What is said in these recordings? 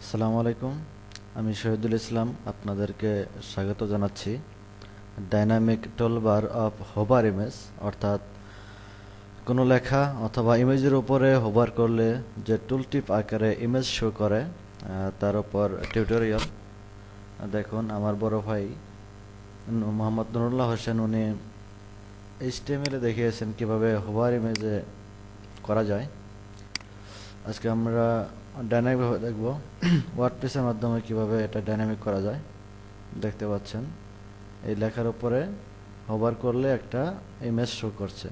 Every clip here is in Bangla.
আসসালামু আলাইকুম। আমি শহীদুল ইসলাম আপনাদেরকে স্বাগত জানাচ্ছি dynamic toolbar of hover image, অর্থাৎ কোনো লেখা অথবা ইমেজের উপরে হোভার করলে যে টুলটিপ আকারে ইমেজ শো করে তার উপর টিউটোরিয়াল। দেখুন, আমার বড় ভাই মোহাম্মদ নুরুল্লাহ হোসেন উনি এইচটিএমএল-এ দেখিয়েছেন কিভাবে হোভার ইমেজে করা যায়। আজকে আমরা ডাইনামিকভাবে দেখব ওয়ার্ডপ্রেসের মাধ্যমে কিভাবে এটা ডাইনামিক করা যায়। দেখতে পাচ্ছেন এই লেখার উপরে হোভার করলে একটা ইমেজ শো করছে,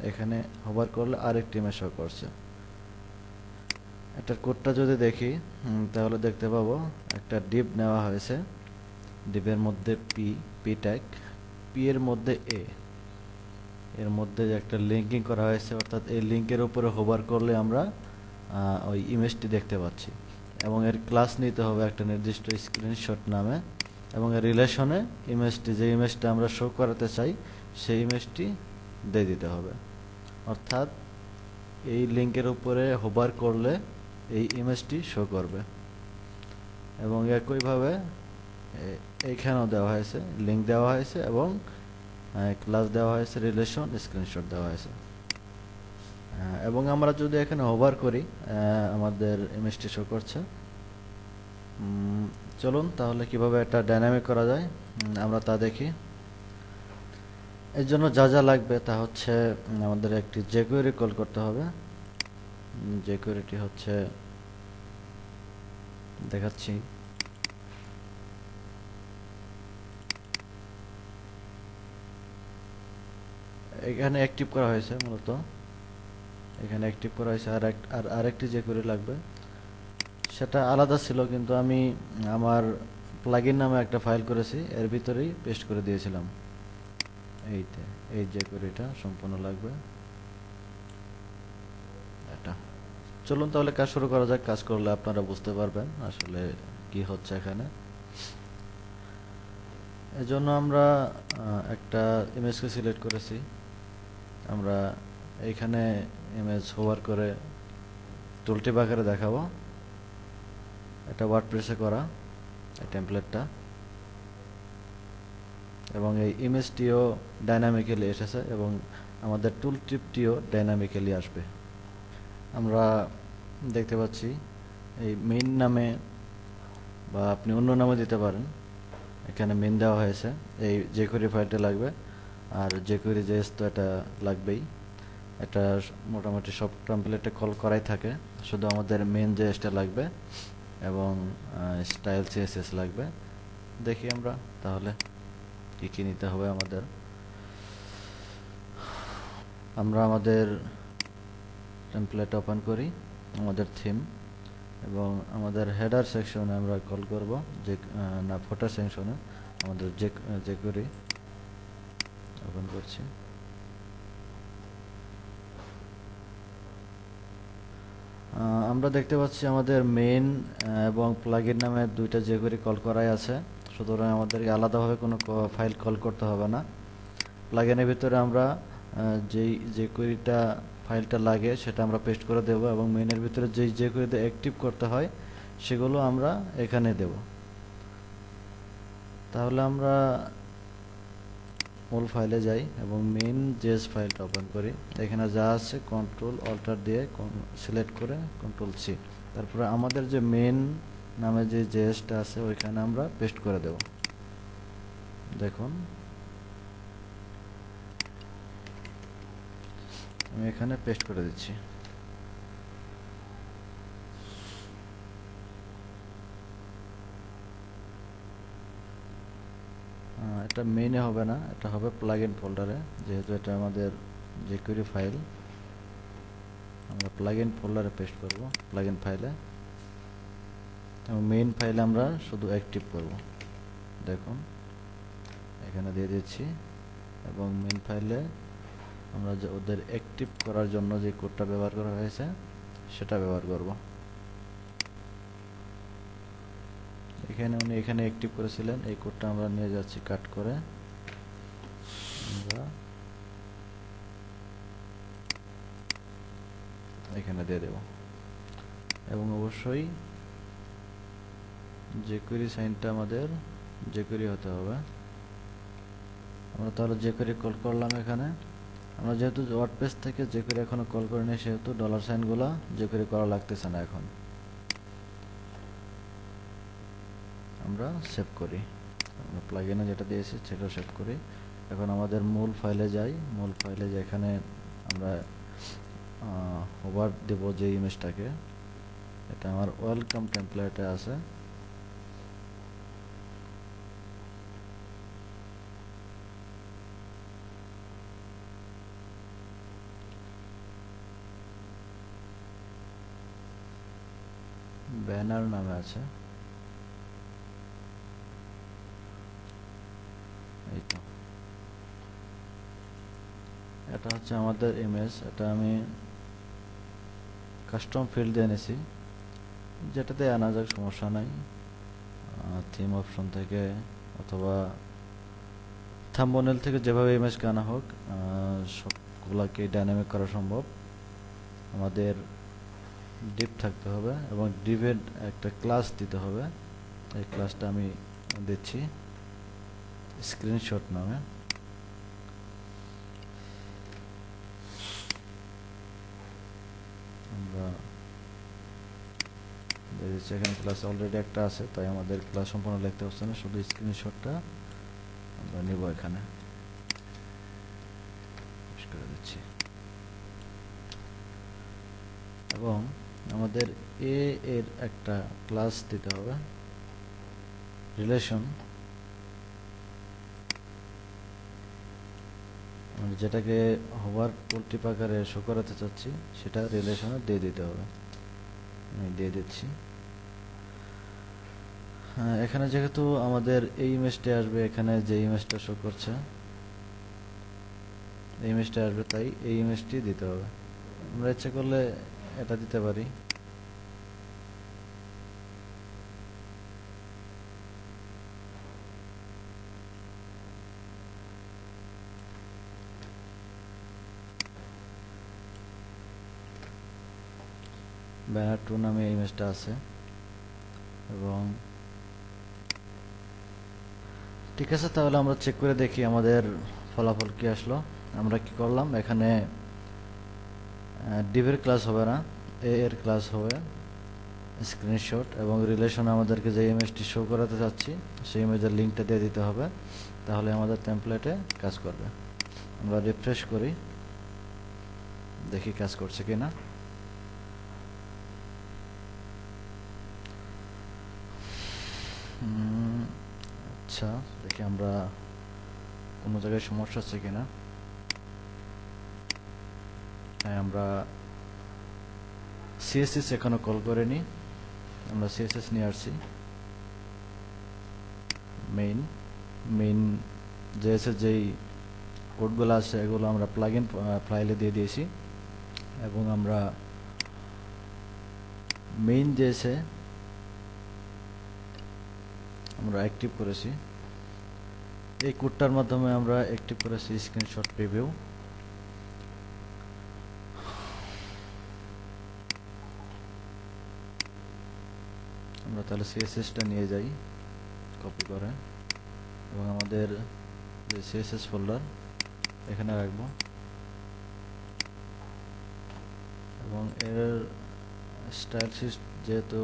এখানে হোভার করলে আরেকটি ইমেজ শো করছে। এটার কোডটা যদি দেখি তাহলে দেখতে পাবো একটা ডিপ নেওয়া হয়েছে, ডিপের মধ্যে পি ট্যাগ, পি এর মধ্যে এর মধ্যে যে একটা লিঙ্কিং করা হয়েছে, অর্থাৎ এই লিঙ্কের উপরে হোভার করলে আমরা ওই ইমেজটি দেখতে পাচ্ছি। এবং এর ক্লাস নিতে হবে একটা নির্দিষ্ট স্ক্রিনশট নামে, এবং এর রিলেশনে ইমেজটি, যে ইমেজটা আমরা শো করাতে চাই সেই ইমেজটি দিয়ে দিতে হবে। অর্থাৎ এই লিঙ্কের উপরে হোভার করলে এই ইমেজটি শো করবে। এবং একইভাবে এইখানেও দেওয়া হয়েছে, লিঙ্ক দেওয়া হয়েছে এবং ক্লাস দেওয়া হয়েছে, রিলেশন, স্ক্রিনশট দেওয়া হয়েছে। এবং আমরা যদি এখানে হোভার করি আমাদের ইমেজটি শো করছে। চলুন তাহলে কিভাবে এটা ডাইনামিক করা যায় আমরা তা দেখি। এর জন্য যা যা লাগবে তা হচ্ছে আমাদের একটি jQuery কল করতে হবে। jQueryটি হচ্ছে দেখাচ্ছি। এখানে অ্যাক্টিভ করা হয়েছে, মূলত এখানে অ্যাক্টিভ করা হয়েছে। আর আরেকটি jQuery লাগবে, সেটা আলাদা ছিল, কিন্তু আমি আমার প্লাগইন নামে একটা ফাইল করেছি, এর ভিতরেই পেস্ট করে দিয়েছিলাম। এই jQueryটা সম্পূর্ণ লাগবে এটা। চলুন তাহলে কাজ শুরু করা যাক। কাজ করলে আপনারা বুঝতে পারবেন আসলে কি হচ্ছে এখানে। এজন্য আমরা একটা ইমেজকে সিলেক্ট করেছি। আমরা এইখানে ইমেজ হোভার করে টুলটিপ আকারে দেখাবো। এটা ওয়ার্ডপ্রেসে করা এই টেমপ্লেটটা, এবং এই ইমেজটিও ডাইনামিক্যালি এসেছে এবং আমাদের টুলটিপটিও ডাইনামিক্যালি আসবে। আমরা দেখতে পাচ্ছি এই মেইন নামে, বা আপনি অন্য নামে দিতে পারেন, এখানে মেইন দেওয়া হয়েছে। এই jQuery ফাইলটা লাগবে, আর jQuery JS তো এটা লাগবেই। এটা মোটামুটি সব টেমপ্লেটে কল করাই থাকে, শুধু আমাদের মেইন JS-টা লাগবে এবং স্টাইল CSS লাগবে। দেখি আমরা তাহলে কি কি নিতে হবে আমাদের। আমরা আমাদের টেমপ্লেট ওপেন করি, আমাদের থিম, এবং আমাদের হেডার সেকশনে আমরা কল করব, যে না ফোটার সেকশনে আমাদের jQuery ওপেন করছি। আমরা দেখতে পাচ্ছি আমাদের মেইন এবং প্লাগইন নামে দুইটা jQuery কল করাই আছে, সুতরাং আমাদেরকে আলাদাভাবে কোনো ফাইল কল করতে হবে না। প্লাগইনের ভিতরে আমরা যেই jQueryটা ফাইলটা লাগে সেটা আমরা পেস্ট করে দেব, এবং মেইনের ভিতরে যেই jQueryতে অ্যাক্টিভ করতে হয় সেগুলো আমরা এখানে দেব। তাহলে আমরা মূল ফাইলে যাই এবং মেইন জেএস ফাইলটা ওপেন করি। এখানে যা আছে কন্ট্রোল অল্টার দিয়ে সিলেক্ট করে কন্ট্রোল সি, তারপরে আমাদের যে মেইন নামে যে জেএসটা আছে ওইখানে আমরা পেস্ট করে দেব। দেখুন আমি এখানে পেস্ট করে দিচ্ছি। এটা মেইনে হবে না, এটা হবে প্লাগইন ফোল্ডারে, যেহেতু এটা আমাদের jQuery ফাইল। আমরা প্লাগইন ফোল্ডারে পেস্ট করব, প্লাগইন ফাইলে, এবং মেইন ফাইলে আমরা শুধু অ্যাক্টিভ করব। দেখুন এখানে দিয়ে দিচ্ছি, এবং মেইন ফাইলে আমরা যে ওদের অ্যাক্টিভ করার জন্য যে কোডটা ব্যবহার করা হয়েছে সেটা ব্যবহার করব। এখানে উনি এখানে অ্যাক্টিভ করেছিলেন, এই কোডটা আমরা নিয়ে যাচ্ছি কাট করে, আমরা এখানে দিয়ে দেব। এবং অবশ্যই jQuery সাইনটা আমাদের jQuery হতে হবে। আমরা তাহলে jQuery কল করলাম এখানে। আমরা যেহেতু ওয়ার্ডপ্রেস থেকে jQuery এখনো কল করিনি, সেহেতু ডলার সাইনগুলো jQuery করা লাগতেছে না। এখন আমরা সেভ করি, আমরা প্লাগইনে যেটা দিয়েছি সেটা সেভ করি। এখন আমাদের মূল ফাইলে যাই। মূল ফাইলে যেখানে আমরা ওভার দেব যে ইমেজটাকে, এটা আমার ওয়েলকাম টেমপ্লেটে আছে। ব্যানার নামে আছে, এই তো। এটা হচ্ছে আমাদের ইমেজ। এটা আমি কাস্টম ফিল্ড দিয়ে এনেছি, যেটাতে আনা যাক, সমস্যা নাই। থিম অপশন থেকে অথবা থাম্বনেল থেকে যেভাবে ইমেজকে আনা হোক, সবগুলাকে ডাইনামিক করা সম্ভব। আমাদের ডিপ থাকতে হবে এবং ডিপের একটা ক্লাস দিতে হবে। এই ক্লাসটা আমি দিচ্ছি স্ক্রিনশট নামে। আমরা দিচ্ছি এখানে ক্লাস অলরেডি একটা আছে, তাই আমাদের ক্লাস সম্পূর্ণ লিখতে হচ্ছে না, শুধু স্ক্রিনশটটা আমরা নিব এখানে করে দিচ্ছি। এবং আমাদের এ এর একটা ক্লাস দিতে হবে, রিলেশন, মানে যেটাকে হোভার টুলটিপ আকারে শো করাতে চাচ্ছি সেটা রিলেশনে দিয়ে দিতে হবে। আমি দিয়ে দিচ্ছি। এখানে যেহেতু আমাদের এই ইমেজটা আসবে, এখানে যে ইমেজটা শো করছে এই ইমেজটা আসবে, তাই এই ইমেজটি দিতে হবে। আমরা ইচ্ছে করলে এটা দিতে পারি। ব্যানার 2 নামে এই ইমেজটা আছে। এবং ঠিক আছে, তাহলে আমরা চেক করে দেখি আমাদের ফলাফল কি আসলো। আমরা কি করলাম, এখানে ডিভের ক্লাস হবে না, এ এর ক্লাস হবে স্ক্রিনশট, এবং রিলেশন আমাদেরকে যে ইমেজটি শো করাতে চাচ্ছি সেই ইমেজের লিঙ্কটা দিয়ে দিতে হবে, তাহলে আমাদের টেমপ্লেটে কাজ করবে। আমরা রিফ্রেশ করি, দেখি কাজ করছে কিনা। আচ্ছা, দেখি আমরা কোনো জায়গায় সমস্যা হচ্ছে কিনা। হ্যাঁ, আমরা সিএসএস এখনো কল করিনি, আমরা সিএসএস নিয়ে আসছি। মেইন জেএসএস যেই কোডগুলো আছে এগুলো আমরা প্লাগইন ফাইলে দিয়ে দিয়েছি, এবং আমরা মেইন জেএসএ আমরা অ্যাক্টিভ করেছি। এই কোডটার মাধ্যমে আমরা অ্যাক্টিভ করেছি স্ক্রিনশট প্রিভিউ। আমরা তাহলে সিএসএসটা নিয়ে যাই কপি করে, এবং আমাদের যে সিএসএস ফোল্ডার এখানে রাখবো, এবং এর স্টাইল শিট যেহেতু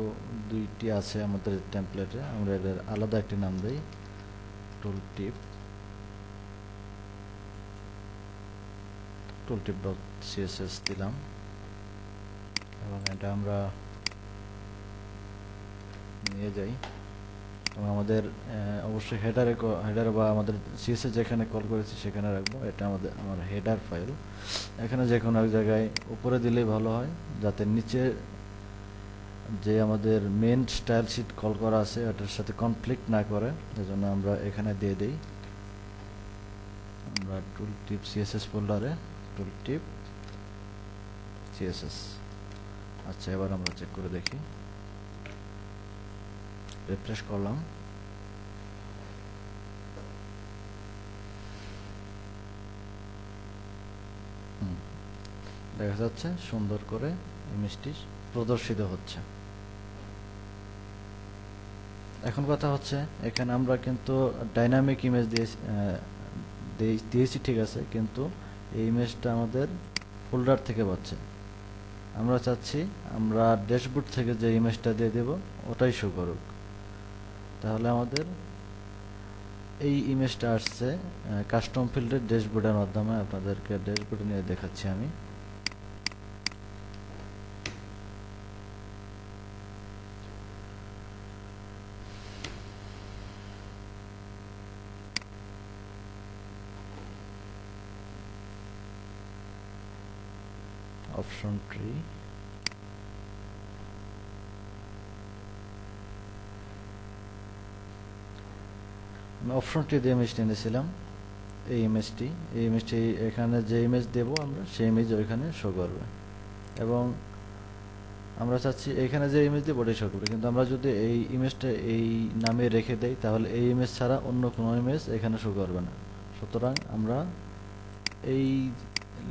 দুইটি আছে আমাদের টেমপ্লেটে, আমরা এর আলাদা একটি নাম দেই, tooltip.css দিলাম, এবং এটা আমরা নিয়ে যাই। এবং আমাদের অবশ্যই হেডারে বা আমাদের সিএসএস যেখানে কল করেছি সেখানে রাখবো। এটা আমার হেডার ফাইল। এখানে যে কোনো এক জায়গায় উপরে দিলেই ভালো হয়, যাতে নিচে যে আমাদের মেন স্টাইল শিট কল করা আছে এটার সাথে কনফ্লিক্ট না করে, এজন্য আমরা এখানে দিয়ে দিই। আমরা টুলটিপ সিএসএস ফোল্ডারে টুলটিপ সিএসএস। আচ্ছা, এবার আমরা চেক করে দেখি, রিফ্রেশ করলাম। দেখা যাচ্ছে সুন্দর করে ইমেজটি প্রদর্শিত হচ্ছে। এখন কথা হচ্ছে এখানে আমরা কিন্তু ডাইনামিক ইমেজ দিয়েছি ঠিক আছে, কিন্তু এই ইমেজটা আমাদের ফোল্ডার থেকে পাচ্ছে। আমরা চাচ্ছি আমরা ড্যাশবোর্ড থেকে যে ইমেজটা দিয়ে দেব ওটাই শো করুক। তাহলে আমাদের এই ইমেজটা আসছে কাস্টম ফিল্ডের ড্যাশবোর্ডের মাধ্যমে। আপনাদেরকে ড্যাশবোর্ড নিয়ে দেখাচ্ছি আমি। অপশন ট্রি, আমি অপশন ট্রি দিয়ে ইমেজটি এনেছিলাম। এই ইমেজটি এখানে যে ইমেজ দেব আমরা সেই ইমেজ ওইখানে শো করবে, এবং আমরা চাচ্ছি এখানে যে ইমেজ দেব ওটাই শো করবে। কিন্তু আমরা যদি এই ইমেজটা এই নামে রেখে দেই তাহলে এই ইমেজ ছাড়া অন্য কোনো ইমেজ এখানে শো করবে না। সুতরাং আমরা এই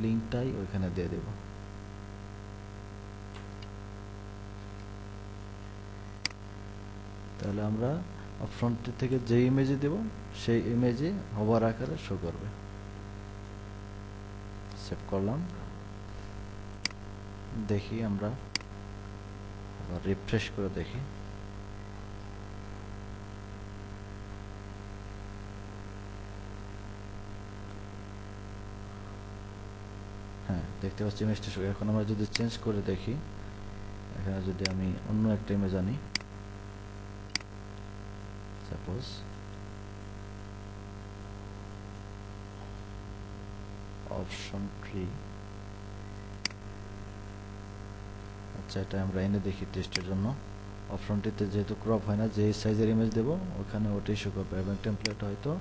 লিঙ্কটাই ওইখানে দিয়ে দেব। তাহলে আমরা অপশনটি থেকে যে ইমেজে দেব সেই ইমেজে হোভার আকারে শো করবে। সেভ করলাম, দেখি আমরা আবার রিফ্রেশ করে দেখি। হ্যাঁ, দেখতে পাচ্ছি ইমেজটা শো। এখন আমরা যদি চেঞ্জ করে দেখি, এখানে যদি আমি অন্য একটা ইমেজ আনি, সাপোজ অপশন ট্রি, আচ্ছা এটা আমরা এনে দেখি টেস্টের জন্য। অপশনটিতে যেহেতু ক্রপ হয় না, যে সাইজের ইমেজ দেব ওখানে ওটাই শো করবে, এবং টেমপ্লেট হয়তো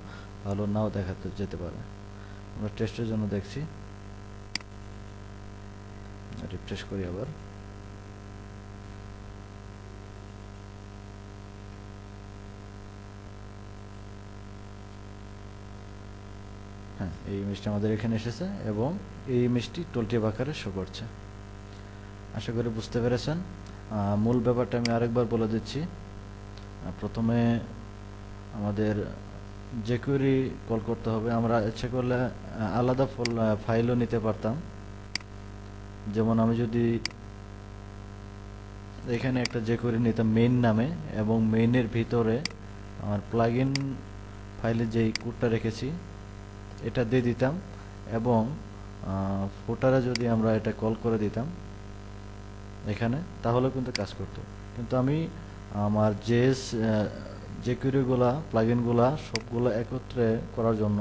ভালো নাও দেখাতে যেতে পারে। আমরা টেস্টের জন্য দেখছি, রিফ্রেশ করি আবার। হ্যাঁ, এই ইমেজটা আমাদের এখানে এসেছে এবং এই ইমেজটি টুলটিপ আকারে শো করছে। আশা করি বুঝতে পেরেছেন। মূল ব্যাপারটা আমি আরেকবার বলে দিচ্ছি। প্রথমে আমাদের jQuery কল করতে হবে। আমরা ইচ্ছে করলে আলাদা ফাইলও নিতে পারতাম। যেমন আমি যদি এখানে একটা jQuery নিতাম মেইন নামে, এবং মেইনের ভিতরে আমার প্লাগইন ফাইলে যেই কোডটা রেখেছি এটা দিয়ে দিতাম, এবং ফুটারে যদি আমরা এটা কল করে দিতাম এখানে, তাহলে কিন্তু কাজ করতো। কিন্তু আমি আমার jQueryগুলা প্লাগইনগুলা সবগুলো একত্রে করার জন্য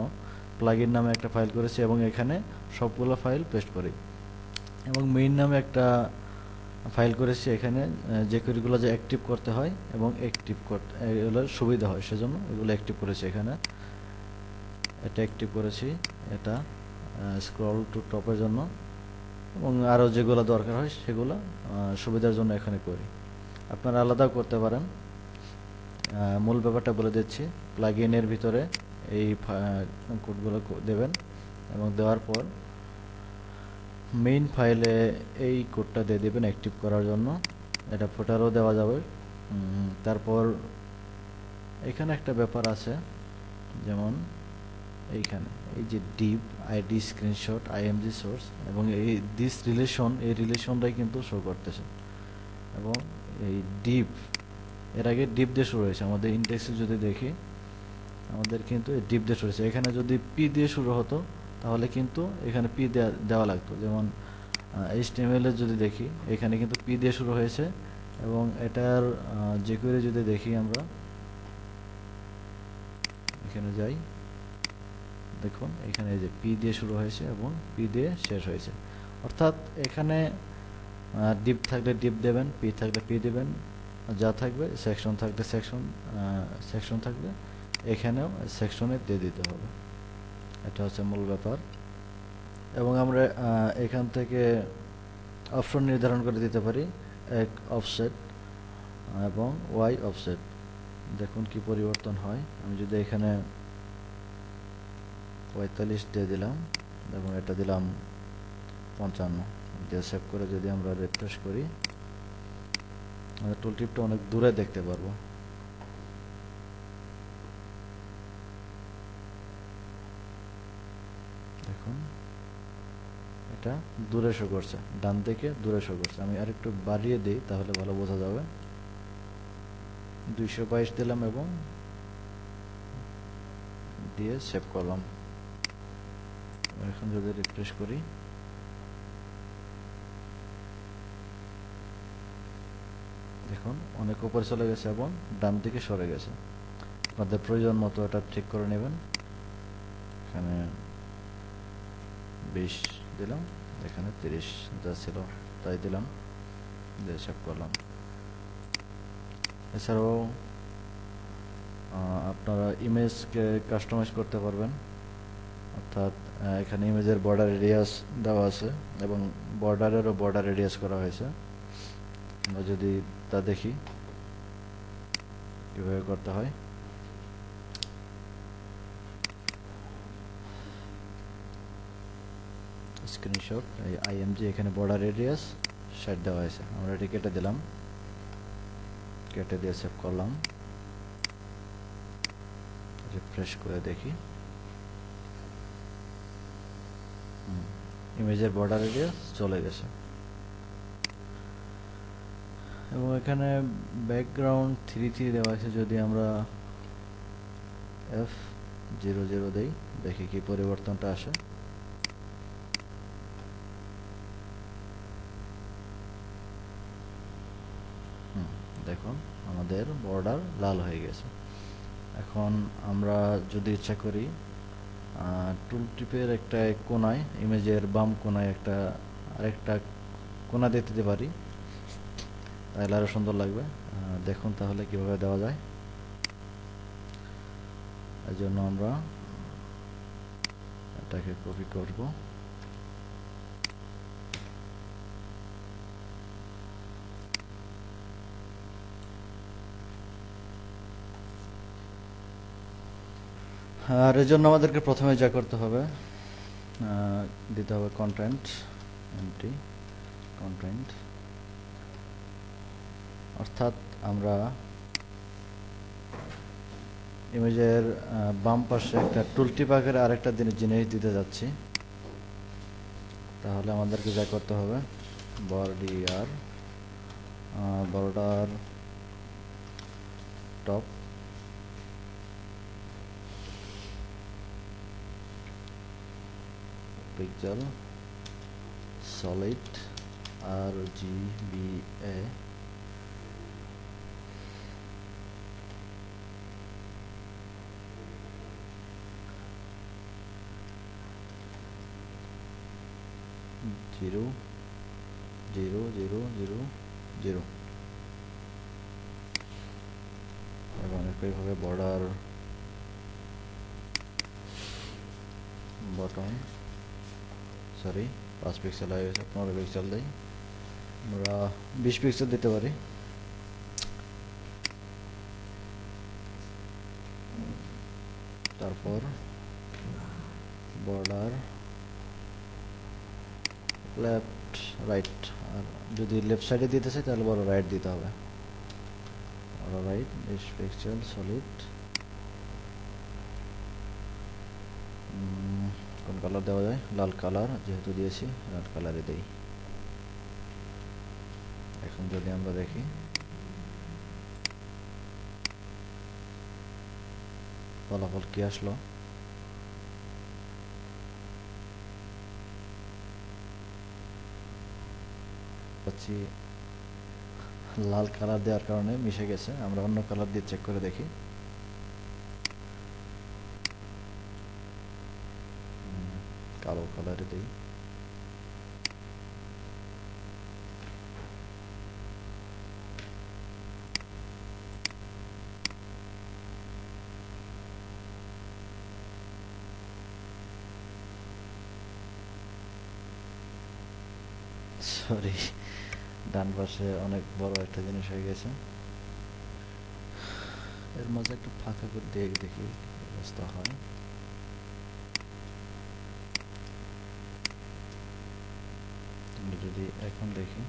প্লাগইন নামে একটা ফাইল করেছি, এবং এখানে সবগুলো ফাইল পেস্ট করি, এবং মেইন নামে একটা ফাইল করেছি। এখানে jQueryগুলো যে অ্যাক্টিভ করতে হয় এবং অ্যাক্টিভ করতে এগুলো সুবিধা হয়, সেজন্য এগুলো অ্যাক্টিভ করেছি। এখানে এটা অ্যাক্টিভ করেছি, এটা স্ক্রল টু টপের জন্য, এবং আরও যেগুলো দরকার হয় সেগুলো সুবিধার জন্য এখানে করি। আপনারা আলাদাও করতে পারেন। মূল ব্যাপারটা বলে দিচ্ছি। প্লাগইনের ভিতরে এই কোডগুলো দেবেন, এবং দেওয়ার পর মেইন ফাইলে এই কোডটা দিয়ে দেবেন অ্যাক্টিভ করার জন্য। এটা ফুটারও দেওয়া যাবে। তারপর এখানে একটা ব্যাপার আছে, যেমন এইখানে এই যে deep ID screenshot IMG source, এবং এই দিস রিলেশন, এই রিলেশনটাই কিন্তু শো করতেছে। এবং এই ডিপ এর আগে ডিপ দিয়ে শুরু হয়েছে। আমাদের ইন্ডেক্সে যদি দেখি আমাদের কিন্তু এই ডিপ দিয়ে শুরু হয়েছে। এখানে যদি পি দিয়ে শুরু হতো তাহলে কিন্তু এখানে পি দেওয়া লাগতো। যেমন HTML এর যদি দেখি এখানে কিন্তু পি দিয়ে শুরু হয়েছে, এবং এটার jQuery যদি দেখি আমরা এখানে যাই, দেখুন এখানে এই যে পি দিয়ে শুরু হয়েছে এবং পি দিয়ে শেষ হয়েছে। অর্থাৎ এখানে ডিপ থাকলে ডিপ দেবেন, পি থাকলে পি দেবেন, যা থাকবে সেকশন থাকলে সেকশন থাকলে এখানেও সেকশনে দিয়ে দিতে হবে। এটা হচ্ছে মূল ব্যাপার। এবং আমরা এখান থেকে অপশন নির্ধারণ করে দিতে পারি, এক অফসেট এবং ওয়াই অফসেট। দেখুন কি পরিবর্তন হয়। আমি যদি এখানে 45 দিয়ে দিলাম এবং এটা দিলাম 55 দিয়ে সেভ করে যদি আমরা রিফ্রেশ করি, আমাদের টুল টিপটা অনেক দূরে দেখতে পারবো। দেখুন এটা দূরে শো করছে, ডান দিকে দূরে শো করছে। আমি আরেকটু বাড়িয়ে দিই তাহলে ভালো বোঝা যাবে। 222 দিলাম এবং দিয়ে সেভ করলাম। এখন যদি রিফ্রেশ করি, দেখুন অনেক উপরে চলে গেছে এবং ডান দিকে সরে গেছে। আপনাদের প্রয়োজন মতো এটা ঠিক করে নেবেন। এখানে 20 দিলাম, এখানে 30 যা ছিল তাই দিলাম, দিয়ে সেভ করলাম। এছাড়াও আপনারা ইমেজকে কাস্টমাইজ করতে পারবেন, অর্থাৎ এখানে ইমেজের বর্ডার রেডিয়াস দেওয়া আছে এবং বর্ডারেরও বর্ডার রেডিয়াস করা হয়েছে। আমরা যদি তা দেখি কীভাবে করতে হয়। স্ক্রিনশট, এই আইএমজি এখানে বর্ডার রেডিয়াস 60 দেওয়া হয়েছে, আমরা এটি কেটে দিলাম, কেটে দিয়ে সেভ করলাম। রিফ্রেশ করে দেখি, ইমেজের বর্ডার রেডিয়াস চলে গেছে। এবং এখানে ব্যাকগ্রাউন্ড 3 দেওয়া আছে, যদি আমরা F00 দেই দেখি কি পরিবর্তনটা আসে। দেখুন আমাদের বর্ডার লাল হয়ে গেছে। এখন আমরা যদি ইচ্ছা করি টুল টিপের একটা কোনায়, ইমেজের বাম কোনায় আরেকটা কোনা দিতে পারি, তাহলে আরো সুন্দর লাগবে। দেখুন তাহলে কিভাবে দেওয়া যায়। এই জন্য আমরা এটাকে কপি করব, আর এর জন্য আমাদেরকে প্রথমে যা করতে হবে, দিতে হবে কন্টেন্ট, এমটি কন্টেন্ট, অর্থাৎ আমরা ইমেজের বাম পাশে একটা টুলটিপ আকারে আরেকটা জিনিস দিতে যাচ্ছি। তাহলে আমাদেরকে যা করতে হবে, border top, pixel solid RGBA, zero zero zero zero zero, এবং একইভাবে বর্ডার বটন, সরি 5 পিক্সেল হয়ে গেছে, 15 পিক্সেল দেই, আমরা 20 পিক্সেল দিতে পারি। তারপর বর্ডার লেফট রাইট, আর যদি লেফট সাইডে দিতে চাই তাহলে বড় রাইট দিতে হবে, বড় রাইট 20 পিক্সেল সলিড। কোন কালার দেওয়া যায়, লাল কালার যেহেতু দিয়েছি লাল কালারে দেই। এখন যদি আমরা দেখি ফলাফল কি আসলো, পাচ্ছি লাল কালার দেওয়ার কারণে মিশে গেছে। আমরা অন্য কালার দিয়ে চেক করে দেখি, কালো কালারে দিই। সরি, ডান পাশে অনেক বড় একটা জিনিস হয়ে গেছে, এর মাঝে একটু ফাঁকা করে দিয়ে দেখি অবস্থা হয়। আমরা যদি এখন দেখি,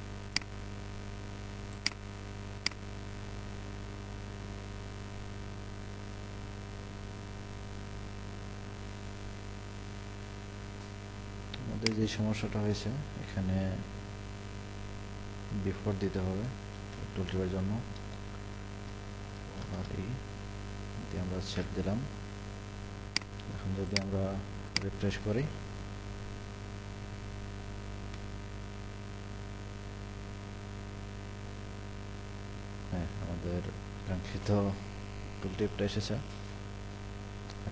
আমাদের যে সমস্যাটা হয়েছে এখানে বিফোর দিতে হবে টুল টিপের জন্য, আর এই দিয়ে আমরা সেট দিলাম। এখন যদি আমরা রিফ্রেশ করি, হ্যাঁ আমাদের কাঙ্ক্ষিত টুল টিপটা এসেছে।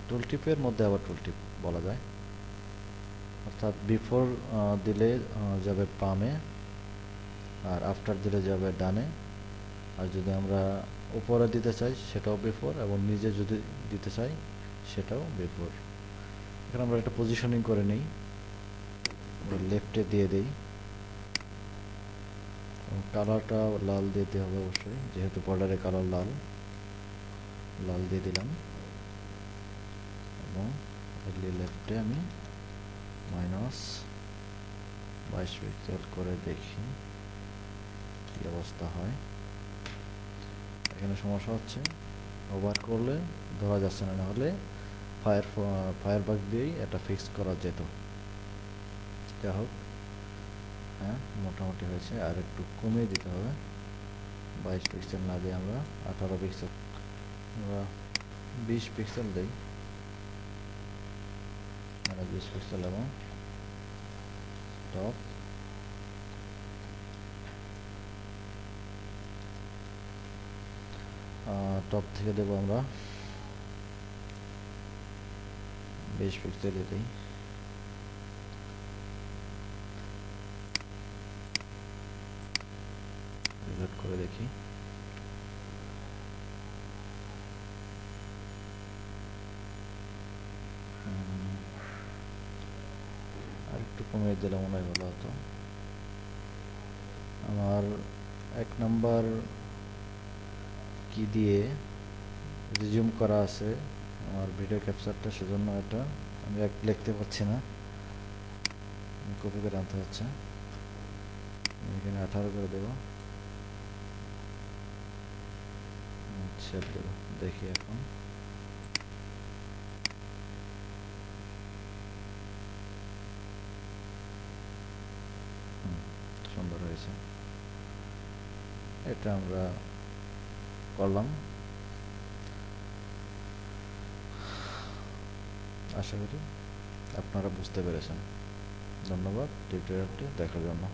টুল টিপের মধ্যে আবার টুল টিপ বলা যায়, অর্থাৎ বিফোর দিলে যাবে বামে, আর আফটার দিলে যাবে ডানে। আর যদি আমরা উপরে দিতে চাই সেটাও বিফোর, এবং নিচে যদি দিতে চাই সেটাও বিফোর। এখানে আমরা একটা পজিশনিং করে নিই, লেফটে দিয়ে দিই, কালারটা লাল দিতে হবে অবশ্যই, যেহেতু বর্ডারের কালার লাল, লাল দিয়ে দিলাম। এবং লেফটে আমি -22 পিক্সেল করে দেখি কি অবস্থা হয়। এখানে সমস্যা হচ্ছে, ওভার করলে ধরা যাচ্ছে না, হলে ফায়ারবাগ দিয়েই এটা ফিক্স করা যেত। যাই হোক, হ্যাঁ মোটামুটি হয়েছে, আর একটু কমিয়ে দিতে হবে। 22 পিক্সেল না দিয়ে আমরা 18 পিক্সেল, আমরা 20 পিক্সেল দিই, 20 পিক্সেল। এবং টপ টপ থেকে দেবো আমরা 20 পিক্সেল দিই। রিলোড করে দেখি, আর একটু কমিয়ে দিলে মনে হয় ভালো হতো। আমার 1 নাম্বার কি দিয়ে রিজিউম করা আছে আমার ভিডিও ক্যাপচারটা, সেজন্য এটা আমি লিখতে পারছি না, কপি করে আনতে হচ্ছে। এখানে 18 করে দেবো, সেভ দেবো, দেখি এখন। সুন্দর হয়েছে, এটা আমরা করলাম। আশা করি আপনারা বুঝতে পেরেছেন। ধন্যবাদ টিউটোরিয়ালটি দেখার জন্য।